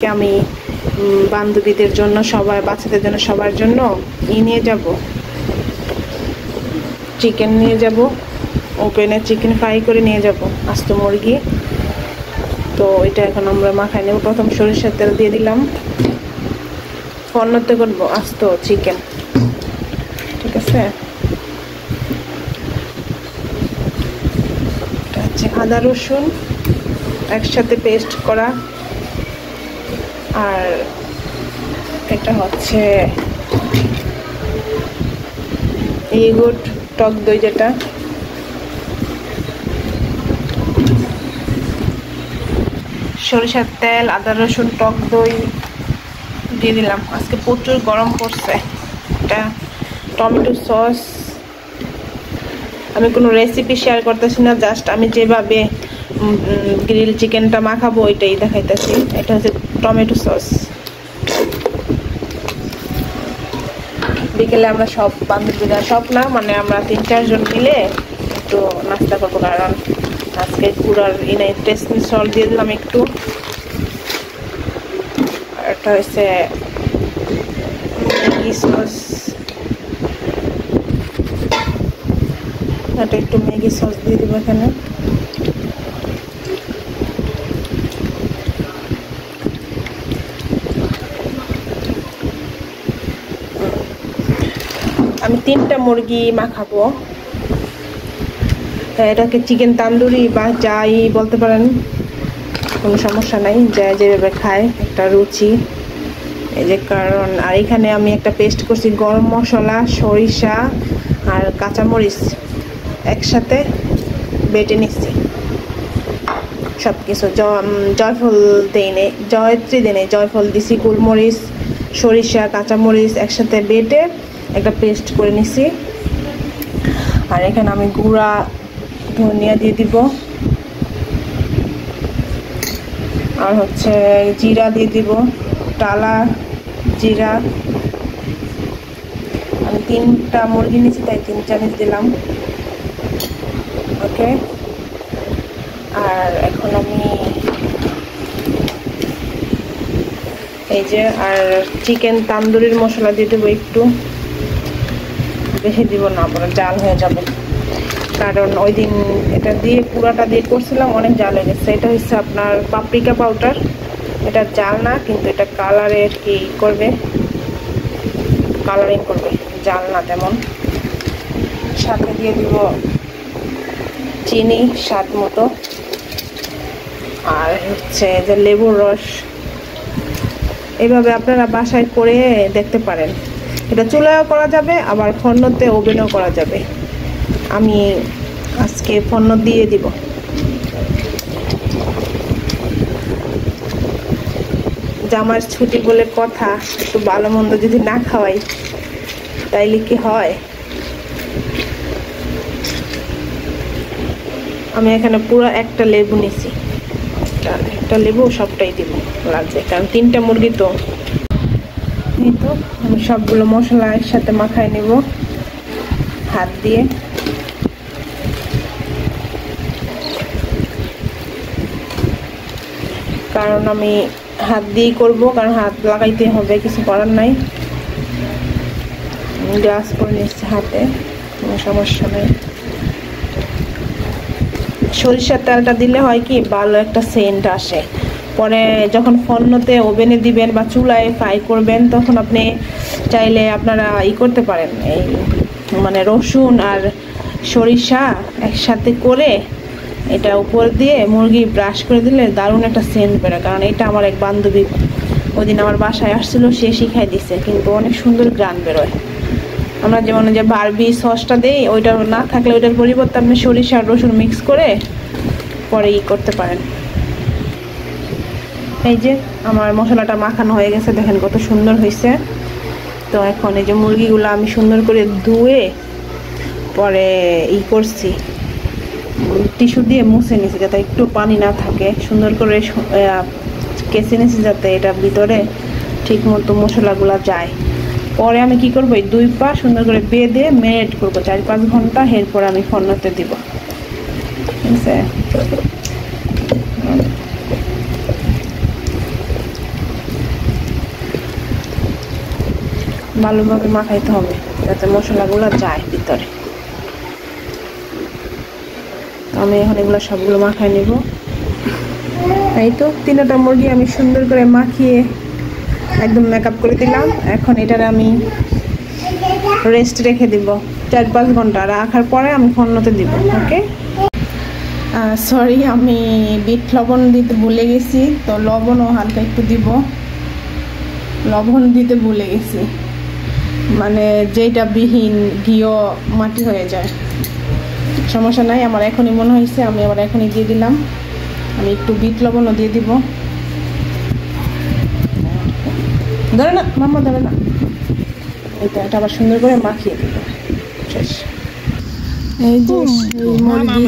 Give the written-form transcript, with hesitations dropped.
আমি বান্ধবীদের জন্য, সবাই বাচ্চাদের জন্য, সবার জন্য নিয়ে যাব, চিকেন নিয়ে যাব, ওপেনে চিকেন ফ্রাই করে নিয়ে যাব, আস্ত মুরগি। তো এটা এখন আমরা মাখাই নেব। প্রথম সরিষার তেল দিয়ে দিলাম, ফন্নতে করবো আস্ত চিকেন, ঠিক আছে। এটা হচ্ছে আদা রসুন একসাথে পেস্ট করা, আর এটা হচ্ছে ইগুড টক দই, যেটা সরিষার তেল, আদা রসুন, টক দই দিয়ে দিলাম। আজকে প্রচুর গরম পড়ছে। এটা টমেটো সস, আমি কোনো রেসিপি শেয়ার করতেছি না, জাস্ট আমি যেভাবে গ্রিল চিকেনটা মাখাবো ওইটাই দেখাইতেছি। এটা হচ্ছে টমেটো সস। বিকেলে আমরা সব বান্ধবীরা, সব না মানে আমরা 3-4 জন মিলে একটু নাস্তা করবো, কারণ আজকে পুরার টেস্টিং সল্ট দিয়ে দিলাম একটু। এটা হচ্ছে ম্যাগি সস, এটা একটু ম্যাগি সস দিয়ে দেবো এখানে। আমি 3টা মুরগি মাখাবো। এটাকে চিকেন তান্দুরি বা যাই বলতে পারেন, কোনো সমস্যা নাই, যা যেভাবে খায় একটা রুচি। এই যে কারণ, আর এখানে আমি একটা পেস্ট করছি, গরম মশলা, সরিষা আর কাঁচামরিচ একসাথে বেটে নিচ্ছি সব কিছু। জয়ফল দিই নেই, জয়ত্রী দিই নেই, জয়ফল দিছি, গোলমরিচ, সরিষা, কাঁচামরিচ একসাথে বেটে একটা পেস্ট করে নিছি। আর এখানে আমি গুঁড়া ধনিয়া দিয়ে দিব, আর হচ্ছে জিরা দিয়ে দিব, টালা জিরা। আমি 3টা মুরগি নিয়েছি তাই 3 চামচ দিলাম, ওকে। আর এখন আমি এই যে আর চিকেন তান্দুরির মশলা দিয়ে দেবো, একটু বেশি দিব না, আবার জাল হয়ে যাবে, কারণ ওই দিন এটা দিয়ে পুরাটা দিয়ে করছিলাম, অনেক জাল হয়ে গেছে। এটা হচ্ছে আপনার পাপরিকা পাউডার, এটা জাল না, কিন্তু এটা কালারের কি করবে, কালারিং করবে, জাল না তেমন। সাথে দিয়ে দিব চিনি স্বাদ মতো, আর হচ্ছে যে লেবুর রস। এইভাবে আপনারা বাসায় করে দেখতে পারেন। এটা চুলায়ও করা যাবে, আবার ফন্নতে ওভেনও করা যাবে। আমি আজকে ফন্ন দিয়ে দিব। জামার ছুটি বলে কথা, একটু ভালো মন্দ যদি না খাওয়াই তাইলে কি হয়। আমি এখানে পুরো একটা লেবু নিছি, একটা লেবু সবটাই দিব লাগছে, কারণ 3টা মুরগি তো। এই তো আমি সবগুলো মশলা একসাথে মাখায় নেব হাত দিয়ে। কারণ আমি হাত দিয়েই করবো, কারণ হাত লাগাইতে হবে, কিছু করার নাই। গ্লাস করে নিচ্ছি হাতে, কোনো সমস্যা নেই। সরিষার তেলটা দিলে হয় কি, ভালো একটা সেন্ট আসে। পরে যখন ফন্নতে ওভেনে দিবেন বা চুলায় ফ্রাই করবেন, তখন আপনি চাইলে আপনারা করতে পারেন, এই মানে রসুন আর সরিষা একসাথে করে এটা উপর দিয়ে মুরগি ব্রাশ করে দিলে দারুণ একটা সেন্ট বেরোয়। কারণ এটা আমার এক বান্ধবী ওই দিন আমার বাসায় আসছিল, সে শিখাই দিছে, কিন্তু অনেক সুন্দর গ্রান বেরোয়। আমরা যেমন যে বারবি সসটা দিই, ওইটা না থাকলে ওইটার পরিবর্তে আপনি সরিষা আর রসুন মিক্স করে পরে করতে পারেন। এই যে আমার মশলাটা মাখানো হয়ে গেছে, দেখেন কত সুন্দর হয়েছে। তো এখন এই যে মুরগিগুলো আমি সুন্দর করে ধুয়ে পরে করছি, টিস্যু দিয়ে মুছে নিয়েছি যাতে একটু পানি না থাকে, সুন্দর করে কেচে নিয়েছি যাতে এটা ভিতরে ঠিক মতো মশলাগুলো যায়। পরে আমি কি করবো, এই 2 পা সুন্দর করে বেঁধে ম্যারিনেট করবো 4-5 ঘন্টা, এরপর আমি ফন্নতে দিব, ঠিক আছে। ভালোভাবে মাখাইতে হবে যাতে মশলাগুলো যায় ভিতরে। তো আমি এখন এগুলো সবগুলো মাখাই নিব। এই তো 3টা মুরগি আমি সুন্দর করে মাখিয়ে একদম মেকআপ করে দিলাম। এখন এটার আমি রেস্ট রেখে দিব 4-5 ঘন্টা, রাখার পরে আমি ফোড়নতে দিব। ওকে, সরি আমি বিট লবণ দিতে ভুলে গেছি, তো লবণও হালকা একটু দিব। লবণ দিতে ভুলে গেছি, মানে যেটা বিহীন ঘিও মাটি হয়ে যায়। সমস্যা নাই, আমার এখনই মনে হয়েছে, আমি আবার এখনই দিয়ে দিলাম। আমি একটু বিট লবণও দিয়ে দিব। ধরে না মাম্মা, ধরে না। এটা আবার সুন্দর করে মাখিয়ে দিব। শেষ। এই যে মুরগি